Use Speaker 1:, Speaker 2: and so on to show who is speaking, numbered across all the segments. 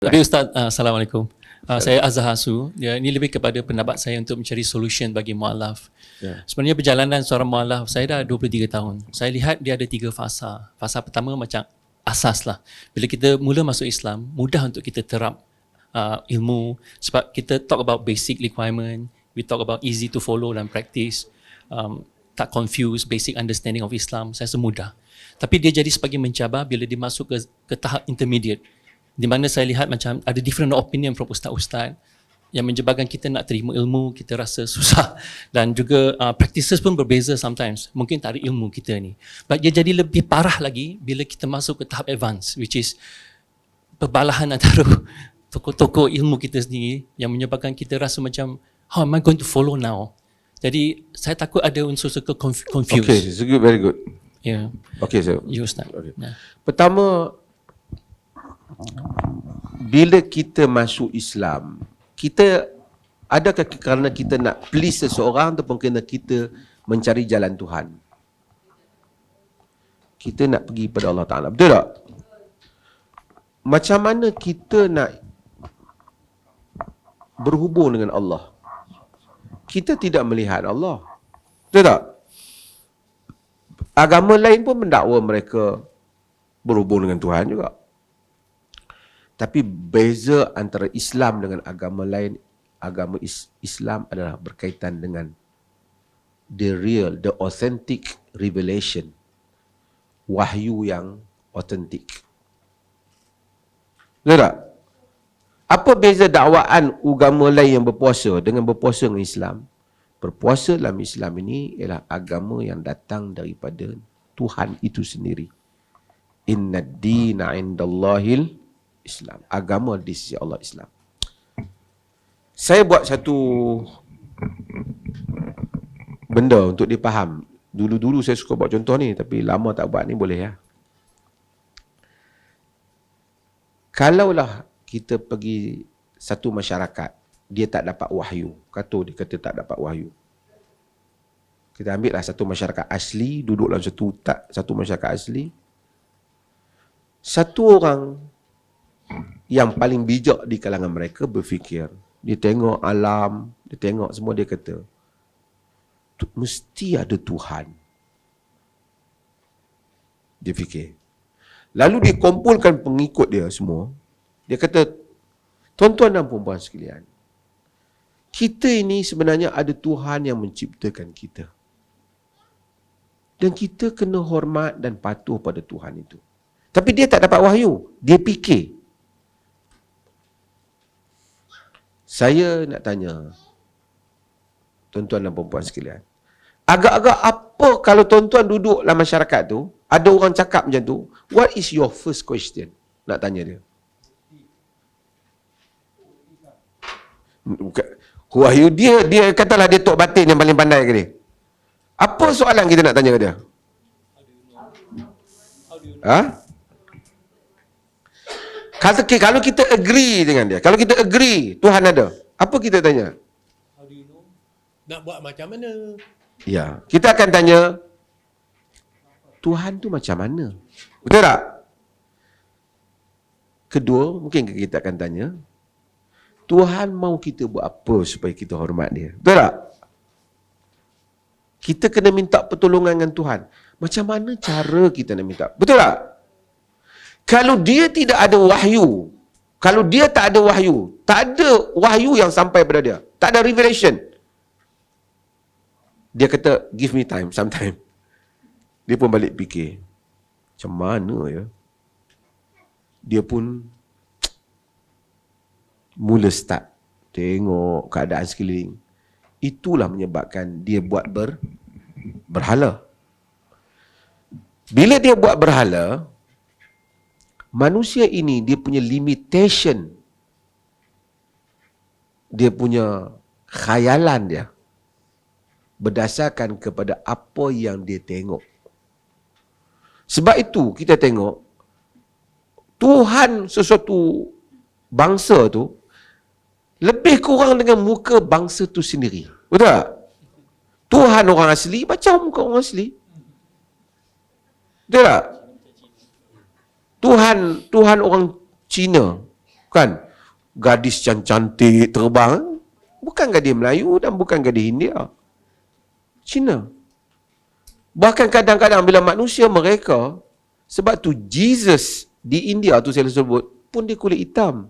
Speaker 1: Tapi Ustaz, Assalamualaikum. Saya Azhar Hasu. Ya, ini lebih kepada pendapat saya untuk mencari solution bagi mu'alaf. Sebenarnya perjalanan seorang mu'alaf, saya dah 23 tahun. Saya lihat dia ada 3 fasa. Fasa pertama macam asas lah. Bila kita mula masuk Islam, mudah untuk kita terap ilmu. Sebab kita talk about basic requirement, we talk about easy to follow dan practice. Tak confuse, basic understanding of Islam, saya rasa mudah. Tapi dia jadi sebagai mencabar bila dia masuk ke tahap intermediate, di mana saya lihat macam ada different opinion from ustaz-ustaz yang menyebabkan kita nak terima ilmu, kita rasa susah, dan juga practices pun berbeza sometimes. Mungkin tak ada ilmu kita ni. But dia jadi lebih parah lagi bila kita masuk ke tahap advance, which is perbalahan antara tokoh-tokoh ilmu kita sendiri yang menyebabkan kita rasa macam, how am I going to follow now? Jadi saya takut ada unsur confused.
Speaker 2: Okay, it's good, very good.
Speaker 1: Yeah.
Speaker 2: Okay, sir.
Speaker 1: You Ustaz.
Speaker 2: Okay.
Speaker 1: Yeah.
Speaker 2: Pertama, bila kita masuk Islam, kita adakah kerana kita nak please seseorang ataupun kerana kita mencari jalan Tuhan? Kita nak pergi pada Allah Ta'ala, betul tak? Macam mana kita nak berhubung dengan Allah? Kita tidak melihat Allah, betul tak? Agama lain pun mendakwa mereka berhubung dengan Tuhan juga. Tapi beza antara Islam dengan agama lain, agama Islam adalah berkaitan dengan the real, the authentic revelation. Wahyu yang authentic. Betul tak? Apa beza dakwaan agama lain yang berpuasa dengan berpuasa dengan Islam? Berpuasa dalam Islam ini ialah agama yang datang daripada Tuhan itu sendiri. Inna ad-dina 'indallahil Islam. Agama di sisi Allah Islam. Saya buat satu benda untuk dipaham. Dulu-dulu saya suka buat contoh ni, tapi lama tak buat ni, boleh ya. Kalaulah kita pergi satu masyarakat, dia tak dapat wahyu. Dia kata tak dapat wahyu. Kita ambil lah satu masyarakat asli, duduk dalam satu masyarakat asli. Satu orang yang paling bijak di kalangan mereka berfikir, dia tengok alam, dia tengok semua, dia kata, mesti ada Tuhan. Dia fikir. Lalu dia kumpulkan pengikut dia semua. Dia kata, tuan-tuan dan puan-puan sekalian, kita ini sebenarnya ada Tuhan yang menciptakan kita. Dan kita kena hormat dan patuh pada Tuhan itu. Tapi dia tak dapat wahyu. Dia fikir. Saya nak tanya, tuan-tuan dan puan-puan sekalian, agak-agak apa kalau tuan-tuan duduk dalam masyarakat tu, ada orang cakap macam tu, what is your first question? Nak tanya dia. Wahyu dia katalah dia tok batin yang paling pandai ke dia. Apa soalan kita nak tanya ke dia? Kalau kita agree dengan dia, kalau kita agree Tuhan ada, apa kita tanya?
Speaker 3: How do you know? Nak buat macam mana?
Speaker 2: Ya, kita akan tanya, Tuhan tu macam mana? Betul tak? Kedua, mungkin kita akan tanya, Tuhan mau kita buat apa supaya kita hormat dia? Betul tak? Kita kena minta pertolongan dengan Tuhan. Macam mana cara kita nak minta? Betul tak? Kalau dia tidak ada wahyu, kalau dia tak ada wahyu, tak ada wahyu yang sampai pada dia, tak ada revelation, dia kata, give me time, sometime. Dia pun balik fikir, macam mana ya? Dia pun mula start tengok keadaan sekeliling. Itulah menyebabkan dia buat berhala. Bila dia buat berhala, manusia ini dia punya limitation, dia punya khayalan dia berdasarkan kepada apa yang dia tengok. Sebab itu kita tengok Tuhan sesuatu bangsa tu lebih kurang dengan muka bangsa tu sendiri. Betul tak? Tuhan orang asli macam muka orang asli. Betul tak? Tuhan orang Cina Kan? Gadis yang cantik terbang. Bukan gadis Melayu dan bukan gadis India. Cina. Bahkan kadang-kadang bila manusia mereka, sebab tu Jesus di India tu saya sebut, pun dia kulit hitam.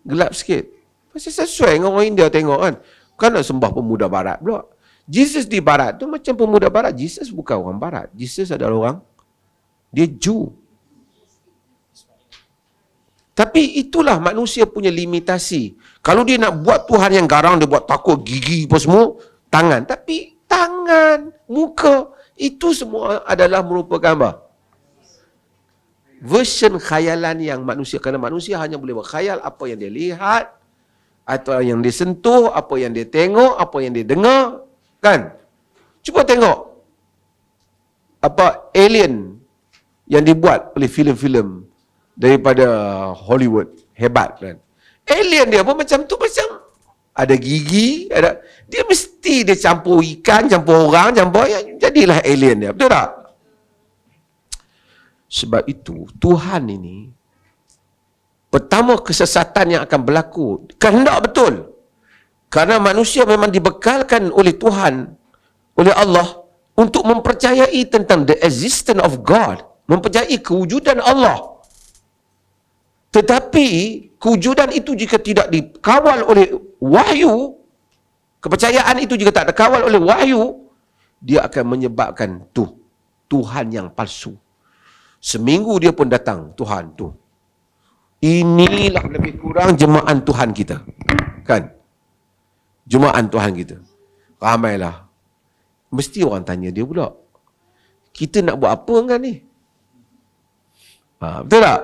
Speaker 2: Gelap sikit. Pasal sesuai dengan orang India tengok kan. Kan nak sembah pemuda barat pula. Jesus di barat tu macam pemuda barat. Jesus bukan orang barat. Jesus adalah orang, dia Jew. Tapi itulah manusia punya limitasi. Kalau dia nak buat Tuhan yang garang, dia buat takut gigi apa semua, tangan. Tapi tangan, muka, itu semua adalah merupakan apa? Version khayalan yang manusia. Kerana manusia hanya boleh berkhayal apa yang dia lihat, atau yang dia sentuh, apa yang dia tengok, apa yang dia dengar. Kan? Cuba tengok. Apa alien yang dibuat oleh filem-filem daripada Hollywood. Hebat kan? Alien dia pun macam tu, macam ada gigi, ada, dia mesti dia campur ikan, campur orang, campur, jadilah alien dia. Betul tak? Sebab itu, Tuhan ini, pertama kesesatan yang akan berlaku, kehendak betul. Kerana manusia memang dibekalkan oleh Tuhan, oleh Allah, untuk mempercayai tentang the existence of God. Mempercayai kewujudan Allah. Tetapi, kewujudan itu jika tidak dikawal oleh wahyu, kepercayaan itu jika tak dikawal oleh wahyu, dia akan menyebabkan Tuhan yang palsu. Seminggu dia pun datang, Tuhan tu. Inilah lebih kurang jemaah Tuhan kita. Kan? Jemaah Tuhan kita. Ramailah. Mesti orang tanya dia pula. Kita nak buat apa kan ni? Betul tak?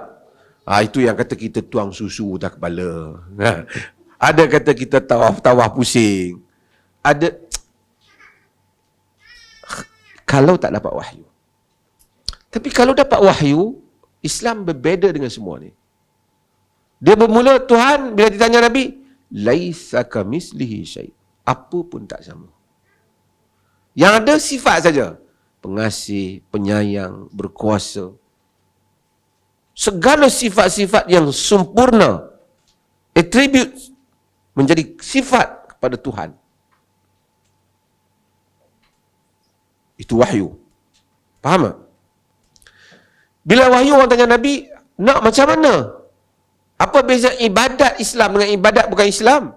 Speaker 2: Itu yang kata kita tuang susu atas kepala. Ada kata kita tawaf pusing. Ada. Kalau tak dapat wahyu. Tapi kalau dapat wahyu, Islam berbeza dengan semua ni. Dia bermula, Tuhan, bila ditanya Nabi, laisa kamislihi syai'. Apa pun tak sama. Yang ada sifat saja. Pengasih, penyayang, berkuasa. Segala sifat-sifat yang sempurna, attribute, menjadi sifat kepada Tuhan. Itu wahyu. Faham tak? Bila wahyu orang tanya Nabi, nak macam mana? Apa beza ibadat Islam dengan ibadat bukan Islam?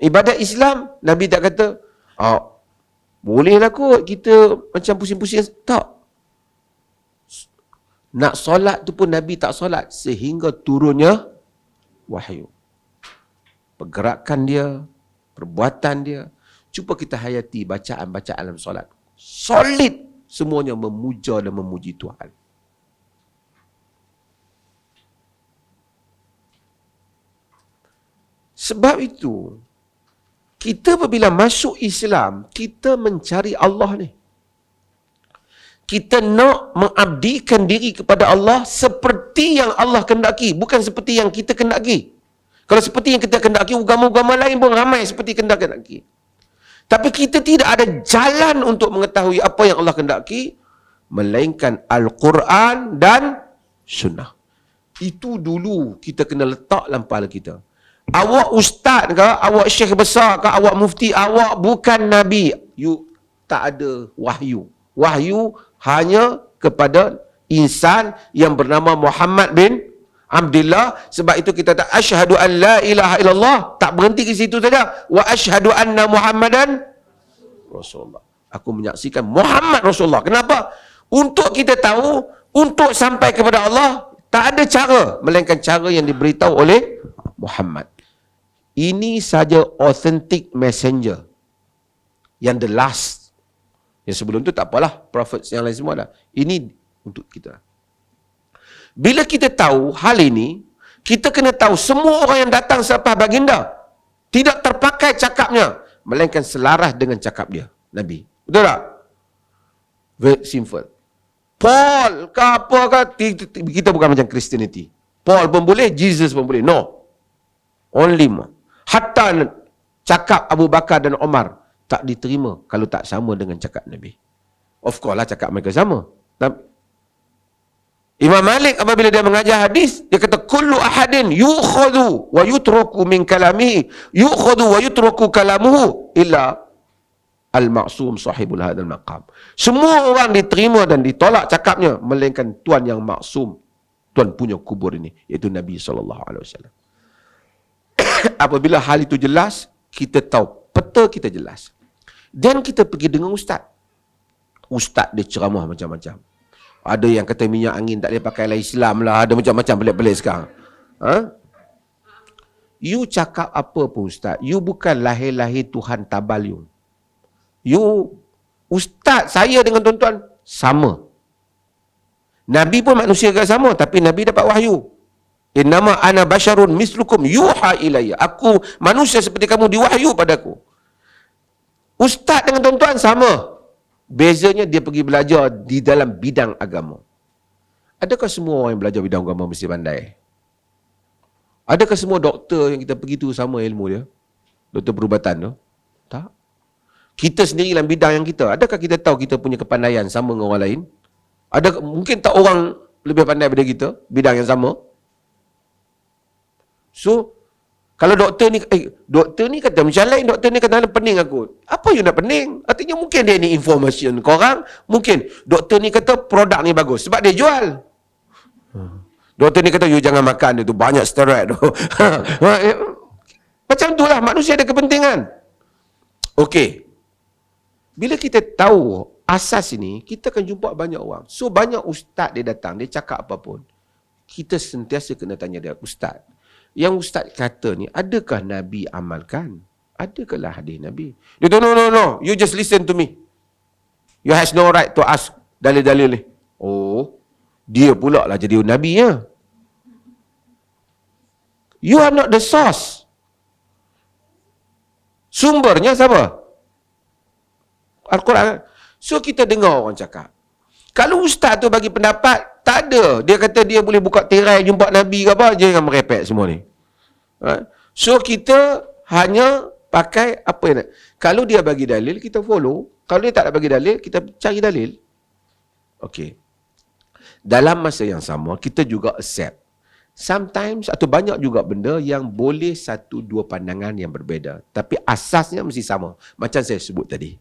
Speaker 2: Ibadat Islam, Nabi tak kata, bolehlah kot kita macam pusing-pusing. Tak. Nak solat tu pun Nabi tak solat sehingga turunnya wahyu. Pergerakan dia, perbuatan dia. Cuba kita hayati bacaan-bacaan dalam solat. Solid semuanya memuja dan memuji Tuhan. Sebab itu, kita apabila masuk Islam, kita mencari Allah ni. Kita nak mengabdikan diri kepada Allah seperti yang Allah kehendaki, bukan seperti yang kita kehendaki. Kalau seperti yang kita kehendaki, agama-agama lain pun ramai seperti kita kehendaki. Tapi kita tidak ada jalan untuk mengetahui apa yang Allah kehendaki, melainkan Al-Quran dan Sunnah. Itu dulu kita kena letak dalam kepala kita. Awak ustaz ke, awak syekh besar ke, awak mufti, awak bukan Nabi. You tak ada wahyu. Wahyu hanya kepada insan yang bernama Muhammad bin Abdullah. Sebab itu kita tak asyhadu an la ilaha illallah. Tak berhenti ke situ saja. Wa asyhadu anna Muhammadan Rasulullah. Aku menyaksikan Muhammad Rasulullah. Kenapa? Untuk kita tahu, untuk sampai kepada Allah, tak ada cara melainkan cara yang diberitahu oleh Muhammad. Ini saja authentic messenger. Yang the last. Yang sebelum tu tak apalah. Prophets yang lain semua dah. Ini untuk kita. Bila kita tahu hal ini, kita kena tahu semua orang yang datang selepas baginda tidak terpakai cakapnya, melainkan selaras dengan cakap dia, Nabi. Betul tak? Very simple. Paul ke apa ke, kita bukan macam Christianity. Paul pun boleh, Jesus pun boleh. No. Only one. Hatta cakap Abu Bakar dan Omar tak diterima kalau tak sama dengan cakap Nabi. Of course lah cakap mereka sama. Imam Malik apabila dia mengajar hadis, dia kata kullu ahadin yu'khadhu wa yutraku min kalamihi, yu'khadhu wa yutraku kalamuhu illa al-ma'sum sahibul hadal maqam. Semua orang diterima dan ditolak cakapnya melainkan tuan yang maksum, tuan punya kubur ini, iaitu Nabi SAW. Apabila hal itu jelas, kita tahu, peta kita jelas. Dan kita pergi dengan ustaz. Ustaz dia ceramah macam-macam. Ada yang kata minyak angin tak boleh pakai lah, Islam lah, ada macam-macam pelik-pelik sekarang. You cakap apa pun ustaz, you bukan lahir-lahir Tuhan tabayun. You, ustaz saya dengan tuan-tuan sama. Nabi pun manusia juga sama, tapi Nabi dapat wahyu. Innama ana basyarun mislukum yuha ilayya. Aku manusia seperti kamu, diwahyu padaku. Ustaz dengan tuan-tuan sama. Bezanya dia pergi belajar di dalam bidang agama. Adakah semua orang yang belajar bidang agama mesti pandai? Adakah semua doktor yang kita pergi tu sama ilmu dia? Doktor perubatan tu? Tak. Kita sendiri dalam bidang yang kita, adakah kita tahu kita punya kepandaian sama dengan orang lain? Ada mungkin tak orang lebih pandai daripada kita bidang yang sama? So, kalau doktor ni kata macam lain, doktor ni kata pening aku. Apa you nak pening? Artinya mungkin dia ni information korang, mungkin doktor ni kata produk ni bagus sebab dia jual. Doktor ni kata you jangan makan dia tu, banyak steroid tu. Macam tu lah, manusia ada kepentingan. Okey. Bila kita tahu asas ini, kita akan jumpa banyak orang. So, banyak ustaz dia datang, dia cakap apa pun. Kita sentiasa kena tanya dia, ustaz, yang ustaz kata ni, adakah Nabi amalkan? Adakah hadis Nabi? Dia kata, no, you just listen to me. You has no right to ask dalil-dalil ni. Oh, dia pula lah jadi Nabi ya. You are not the source. Sumbernya siapa? Al-Quran. So, kita dengar orang cakap. Kalau ustaz tu bagi pendapat, tak ada. Dia kata dia boleh buka tirai jumpa Nabi ke apa, jangan merepek semua ni. So, kita hanya pakai apa yang nak. Kalau dia bagi dalil, kita follow. Kalau dia tak nak bagi dalil, kita cari dalil. Okey. Dalam masa yang sama, kita juga accept. Sometimes, atau banyak juga benda yang boleh satu dua pandangan yang berbeza. Tapi asasnya mesti sama. Macam saya sebut tadi.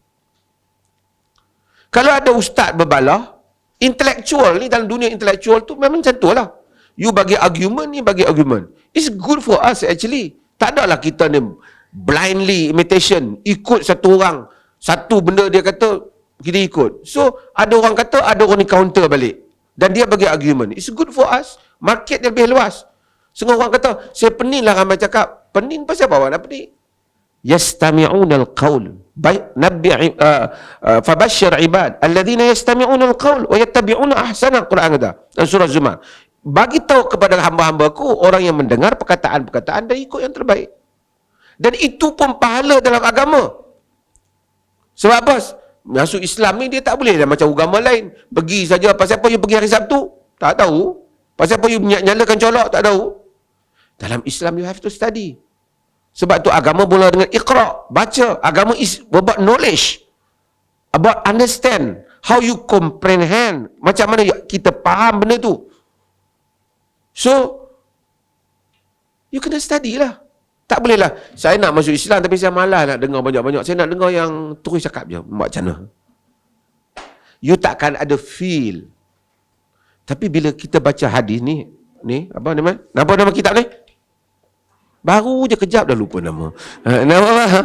Speaker 2: Kalau ada ustaz berbalah, intellectual ni, dalam dunia intellectual tu memang macam tu lah. You bagi argument, ni bagi argument. It's good for us actually. Tak adalah kita ni blindly imitation, ikut satu orang, satu benda dia kata, kita ikut. So, ada orang kata, ada orang ni counter balik. Dan dia bagi argument. It's good for us. Market dia lebih luas. Setengah orang kata, saya pening lah ramai cakap. Pening pasal apa awak nak pening? Yastami'una al-qawl. Fabashshir ibad alladhina yastami'una al-qawl wa yattabi'una ahsana. Quran kata dalam surah Zumar, bagi tahu kepada hamba-hambaku orang yang mendengar perkataan-perkataan dan ikut yang terbaik. Dan itu pun pahala dalam agama. Sebab apa? Masuk Islam ni dia tak boleh dah macam agama lain. Pergi saja, pasal apa you pergi hari Sabtu? Tak tahu. Pasal apa you nyalakan colok? Tak tahu. Dalam Islam you have to study. Sebab tu agama mula dengan iqra, baca. Agama is about knowledge, about understand, how you comprehend, macam mana kita faham benda tu. So, you kena study lah. Tak boleh lah, saya nak masuk Islam tapi saya malas nak dengar banyak-banyak. Saya nak dengar yang terus cakap je. Macam mana? You takkan ada feel. Tapi bila kita baca hadis ni, apa nama? Apa nama kitab ni? Baru je kejap dah lupa nama. Nama apa?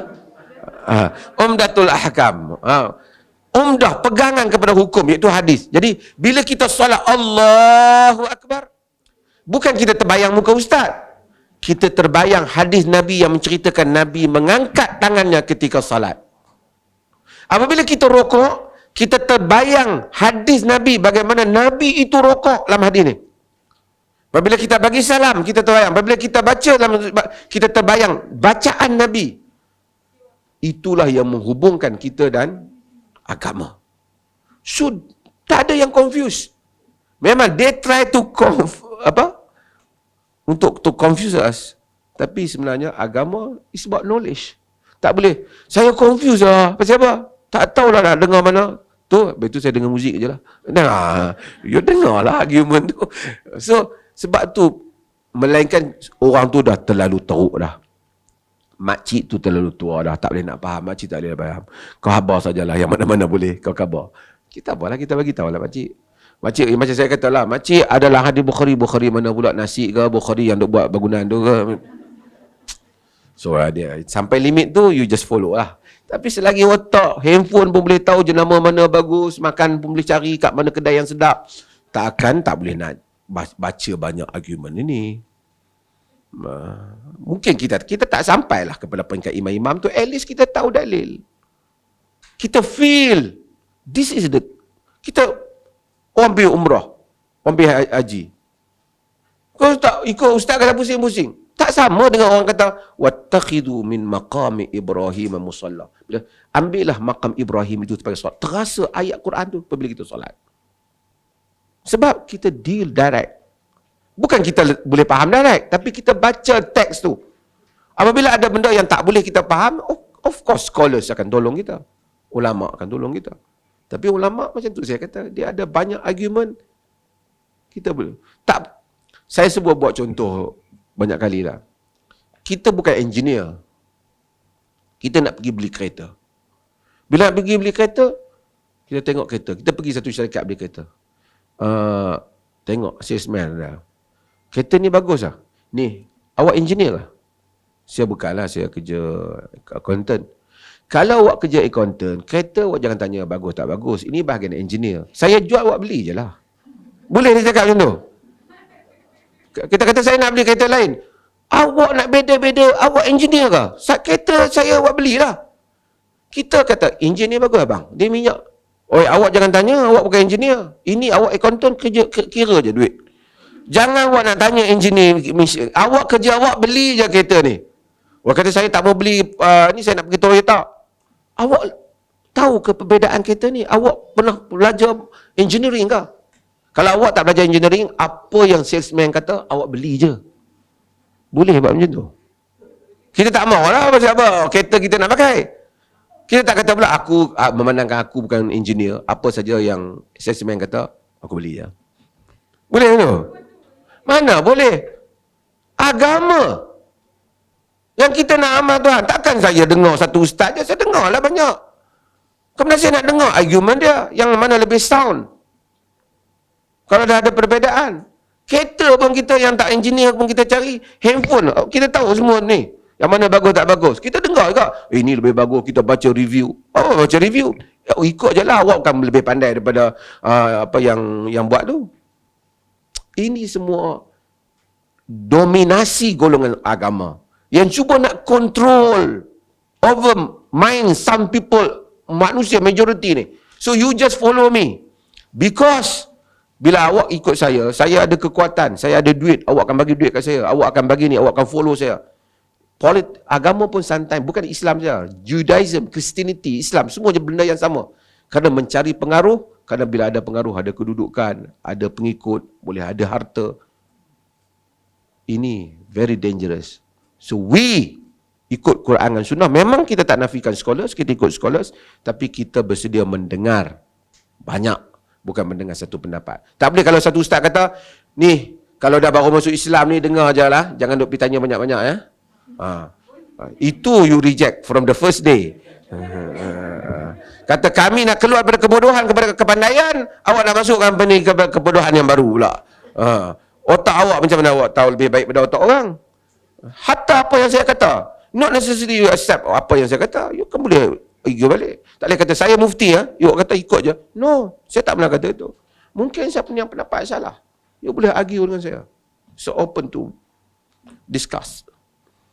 Speaker 2: Umdatul Ahkam. Umdah, pegangan kepada hukum, iaitu hadis. Jadi, bila kita solat Allahu Akbar, bukan kita terbayang muka ustaz. Kita terbayang hadis Nabi yang menceritakan Nabi mengangkat tangannya ketika salat. Apabila kita rokok, kita terbayang hadis Nabi bagaimana Nabi itu rokok dalam hadis ni. Apabila kita bagi salam, kita terbayang. Apabila kita baca, kita terbayang bacaan Nabi. Itulah yang menghubungkan kita dan agama. So, tak ada yang confused. Memang they try to untuk confuse us. Tapi sebenarnya agama is about knowledge. Tak boleh. Saya confused lah. Pasal apa? Tak tahulah nak dengar mana. Habis tu saya dengar muzik je lah. Nah, you dengar lah argument tu. So, sebab tu, melainkan orang tu dah terlalu teruk dah. Makcik tu terlalu tua dah, tak boleh nak faham. Makcik tak boleh faham. Kau khabar sajalah, yang mana-mana boleh kau khabar. Kita apalah, kita bagi tahu lah makcik. Makcik, macam saya kata lah, makcik adalah hadis Bukhari. Bukhari mana pula nasi ke, Bukhari yang duk buat bangunan tu ke. So dia sampai limit tu, you just follow lah. Tapi selagi otak, handphone pun boleh tahu jenama mana bagus, makan pun boleh cari kat mana kedai yang sedap, tak boleh nak baca banyak argument ini. Mungkin kita tak sampailah kepada peringkat imam-imam tu. At least kita tahu dalil. Kita feel. This is the... Kita orang pergi umrah, orang pergi haji. Kau tak ikut ustaz kata pusing-pusing. Tak sama dengan orang kata wattakhidu min maqami Ibrahim musalla. Ambillah makam Ibrahim itu sebagai solat. Terasa ayat Quran tu apabila kita solat. Sebab kita deal direct. Bukan kita boleh faham direct, tapi kita baca teks tu. Apabila ada benda yang tak boleh kita faham, of course scholars akan tolong kita. Ulama akan tolong kita. Tapi ulama macam tu saya kata, dia ada banyak argument. Kita boleh. Tak, saya sebut buat contoh banyak kali lah. Kita bukan engineer. Kita nak pergi beli kereta. Bila nak pergi beli kereta, kita tengok kereta. Kita pergi satu syarikat beli kereta. Tengok salesman dah. Kereta ni bagus lah. Ni, awak engineer lah. Saya bukanlah, saya kerja accountant. Kalau awak kerja accountant, kereta awak jangan tanya bagus tak bagus. Ini bahagian engineer. Saya jual, awak beli je lah. Boleh dia cakap macam tu? Kita kata saya nak beli kereta lain. Awak nak beda-beda, awak engineer ke? Kereta saya awak belilah. Kita kata, engineer bagus abang. Dia minyak. Oi, awak jangan tanya, awak bukan engineer. Ini awak accountant kerja kira je duit. Jangan awak nak tanya engineer. Awak kerja awak beli je kereta ni. Awak kata saya tak mau beli, ni saya nak pergi Toyota. Awak tahu ke perbezaan kereta ni? Awak pernah belajar engineering ke? Kalau awak tak belajar engineering, apa yang salesman kata, awak beli je. Boleh buat macam tu? Kita tak mau lah pasal apa? Kereta kita nak pakai. Kita tak kata pula, aku memandangkan aku bukan engineer, apa saja yang salesman kata, aku beli je. Boleh tu? Mana boleh? Agama. Yang kita nak amal Tuhan. Takkan saya dengar satu ustaz je, saya dengar lah banyak. Kemudian saya nak dengar argument dia, yang mana lebih sound. Kalau dah ada perbezaan. Kereta pun kita yang tak engineer pun kita cari. Handphone, kita tahu semua ni. Yang mana bagus tak bagus. Kita dengar juga. Ini lebih bagus, kita baca review. Oh, baca review. Ikut je lah. Awak kan lebih pandai daripada apa yang buat tu. Ini semua dominasi golongan agama. Yang cuba nak control over mind some people, manusia majority ni. So you just follow me. Because bila awak ikut saya ada kekuatan, saya ada duit, awak akan bagi duit kat saya, awak akan bagi ni, awak akan follow saya. Agama pun sometimes, bukan Islam saja, Judaism, Christianity, Islam, semua je benda yang sama. Kerana mencari pengaruh, kerana bila ada pengaruh, ada kedudukan, ada pengikut, boleh ada harta. Ini very dangerous. So we ikut Quran dan Sunnah. Memang kita tak nafikan scholars, kita ikut scholars, tapi kita bersedia mendengar banyak, bukan mendengar satu pendapat. Tak boleh kalau satu ustaz kata, ni kalau dah baru masuk Islam ni dengar je lah, jangan duk pergi tanya banyak-banyak ya. Itu you reject from the first day. Kata kami nak keluar daripada kebodohan kepada kepandaian, awak nak masuk company kepada kebodohan yang baru pula. Otak awak macam mana awak tahu lebih baik pada otak orang? Hatta apa yang saya kata, not necessarily you accept apa yang saya kata, you kan boleh pergi balik. Tak boleh kata saya mufti ya, you kata ikut je. No, saya tak pernah kata itu. Mungkin saya punya pendapat salah. You boleh argue dengan saya. So open to discuss.